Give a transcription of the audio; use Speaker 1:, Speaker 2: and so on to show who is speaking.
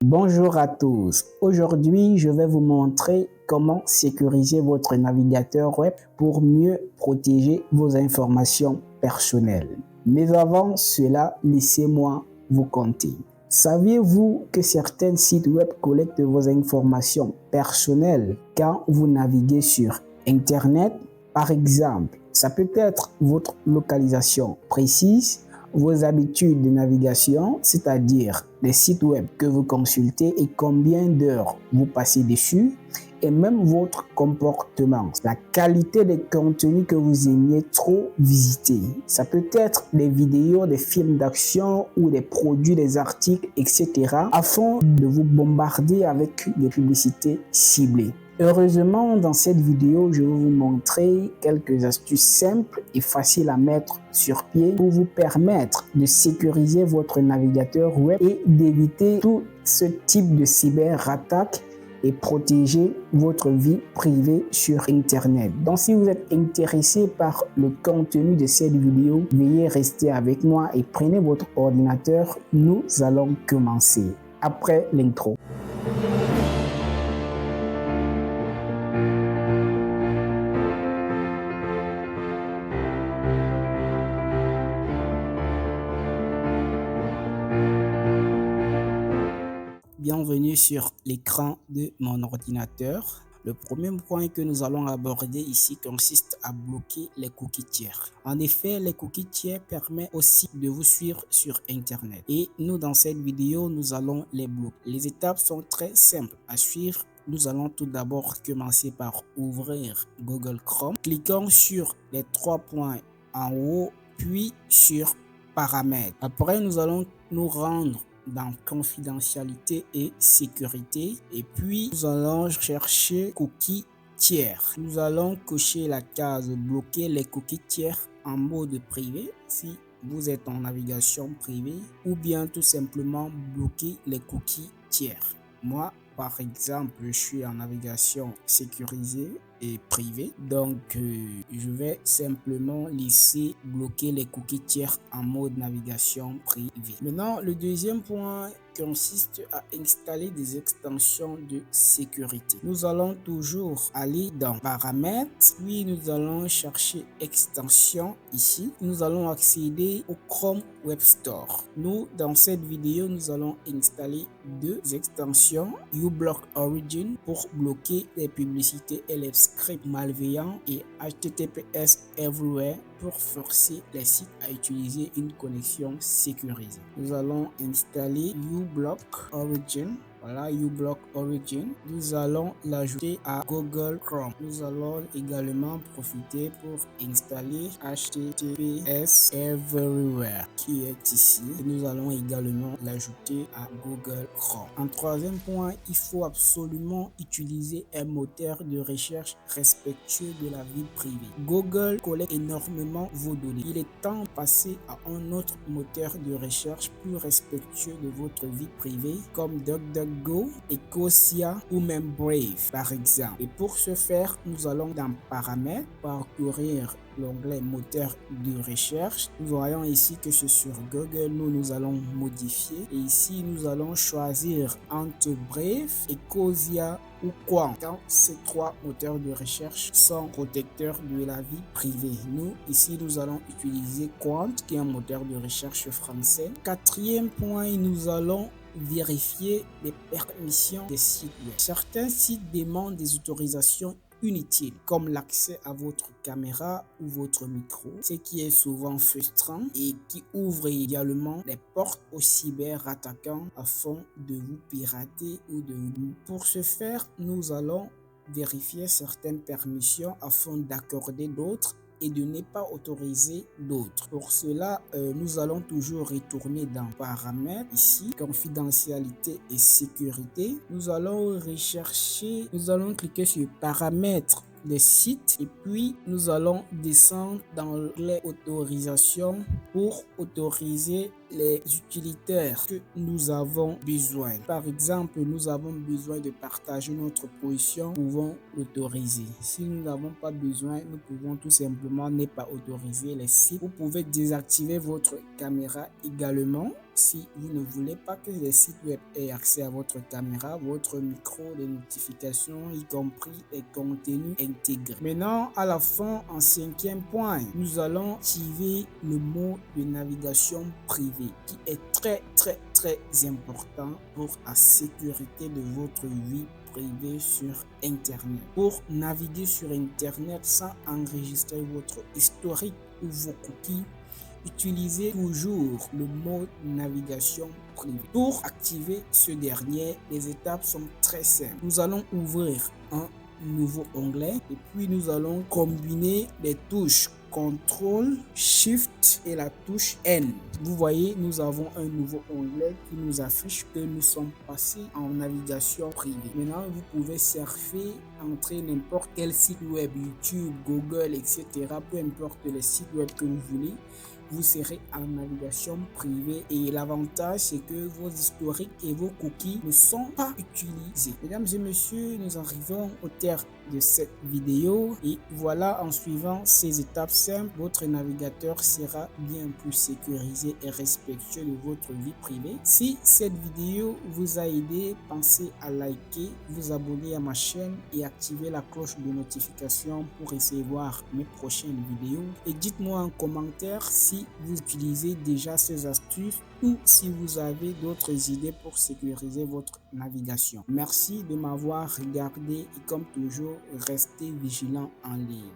Speaker 1: Bonjour à tous. Aujourd'hui, je vais vous montrer comment sécuriser votre navigateur web pour mieux protéger vos informations personnelles. Mais avant cela, laissez-moi vous conter. Saviez-vous que certains sites web collectent vos informations personnelles quand vous naviguez sur Internet? Par exemple, ça peut être votre localisation précise, vos habitudes de navigation, c'est-à-dire les sites web que vous consultez et combien d'heures vous passez dessus, et même votre comportement, la qualité des contenus que vous aimiez trop visiter. Ça peut être des vidéos, des films d'action ou des produits, des articles, etc. afin de vous bombarder avec des publicités ciblées. Heureusement, dans cette vidéo, je vais vous montrer quelques astuces simples et faciles à mettre sur pied pour vous permettre de sécuriser votre navigateur web et d'éviter tout ce type de cyberattaque et protéger votre vie privée sur Internet. Donc, si vous êtes intéressé par le contenu de cette vidéo, veuillez rester avec moi et prenez votre ordinateur. Nous allons commencer après l'intro. Bienvenue sur l'écran de mon ordinateur. Le premier point que nous allons aborder ici consiste à bloquer les cookies tiers. En effet, les cookies tiers permettent aussi de vous suivre sur Internet. Et nous, dans cette vidéo, nous allons les bloquer. Les étapes sont très simples à suivre. Nous allons tout d'abord commencer par ouvrir Google Chrome. Cliquons sur les trois points en haut, puis sur Paramètres. Après, nous allons nous rendre dans confidentialité et sécurité, et puis nous allons chercher cookies tiers. Nous allons cocher la case bloquer les cookies tiers en mode privé si vous êtes en navigation privée, ou bien tout simplement bloquer les cookies tiers. Moi, par exemple, je suis en navigation sécurisée et privée, donc je vais simplement laisser bloquer les cookies tiers en mode navigation privée. Maintenant, le deuxième point consiste à installer des extensions de sécurité. Nous allons toujours aller dans Paramètres, puis nous allons chercher Extensions ici. Nous allons accéder au Chrome Web Store. Nous, dans cette vidéo, nous allons installer deux extensions, uBlock Origin pour bloquer les publicités et les scripts malveillants, et HTTPS Everywhere pour forcer les sites à utiliser une connexion sécurisée. Nous allons installer uBlock Origin. Voilà, uBlock Origin. Nous allons l'ajouter à Google Chrome. Nous allons également profiter pour installer HTTPS Everywhere qui est ici. Et nous allons également l'ajouter à Google Chrome. En troisième point, il faut absolument utiliser un moteur de recherche respectueux de la vie privée. Google collecte énormément vos données. Il est temps de passer à un autre moteur de recherche plus respectueux de votre vie privée comme DuckDuckGo, Ecosia ou même Brave par exemple. Et pour ce faire, nous allons dans Paramètres, parcourir l'onglet moteur de recherche. Nous voyons ici que c'est sur Google. Nous allons modifier et ici nous allons choisir entre Brave, Ecosia ou Qwant. Quand ces trois moteurs de recherche sont protecteurs de la vie privée. Nous ici nous allons utiliser Qwant qui est un moteur de recherche français. Quatrième point, nous allons vérifier les permissions des sites web. Certains sites demandent des autorisations inutiles comme l'accès à votre caméra ou votre micro, ce qui est souvent frustrant et qui ouvre également les portes aux cyberattaquants afin de vous pirater ou de vous. Pour ce faire, nous allons vérifier certaines permissions afin d'accorder d'autres et de ne pas autoriser d'autres. Pour cela, nous allons toujours retourner dans Paramètres, ici, confidentialité et sécurité. Nous allons rechercher, nous allons cliquer sur Paramètres des sites et puis nous allons descendre dans les autorisations pour autoriser les utilitaires que nous avons besoin. Par exemple, nous avons besoin de partager notre position, nous pouvons l'autoriser. Si nous n'avons pas besoin, nous pouvons tout simplement ne pas autoriser les sites. Vous pouvez désactiver votre caméra également si vous ne voulez pas que les sites web aient accès à votre caméra, votre micro, les notifications, y compris les contenus intégrés. Maintenant, à la fin, en cinquième point, nous allons activer le mode de navigation privée qui est très important pour la sécurité de votre vie privée sur Internet. Pour naviguer sur Internet sans enregistrer votre historique ou vos cookies, utilisez toujours le mode navigation privée. Pour activer ce dernier, les étapes sont très simples. Nous allons ouvrir un nouveau onglet et puis nous allons combiner les touches CTRL, SHIFT et la touche N. Vous voyez, nous avons un nouveau onglet qui nous affiche que nous sommes passés en navigation privée. Maintenant, vous pouvez surfer, entrer n'importe quel site web, YouTube, Google, etc. Peu importe les sites web que vous voulez. Vous serez en navigation privée et l'avantage c'est que vos historiques et vos cookies ne sont pas utilisés. Mesdames et messieurs, nous arrivons au terme de cette vidéo et voilà, en suivant ces étapes simples, votre navigateur sera bien plus sécurisé et respectueux de votre vie privée. Si cette vidéo vous a aidé, pensez à liker, vous abonner à ma chaîne et activer la cloche de notification pour recevoir mes prochaines vidéos. Et dites-moi en commentaire si vous utilisez déjà ces astuces ou si vous avez d'autres idées pour sécuriser votre navigation. Merci de m'avoir regardé et comme toujours, restez vigilant en ligne.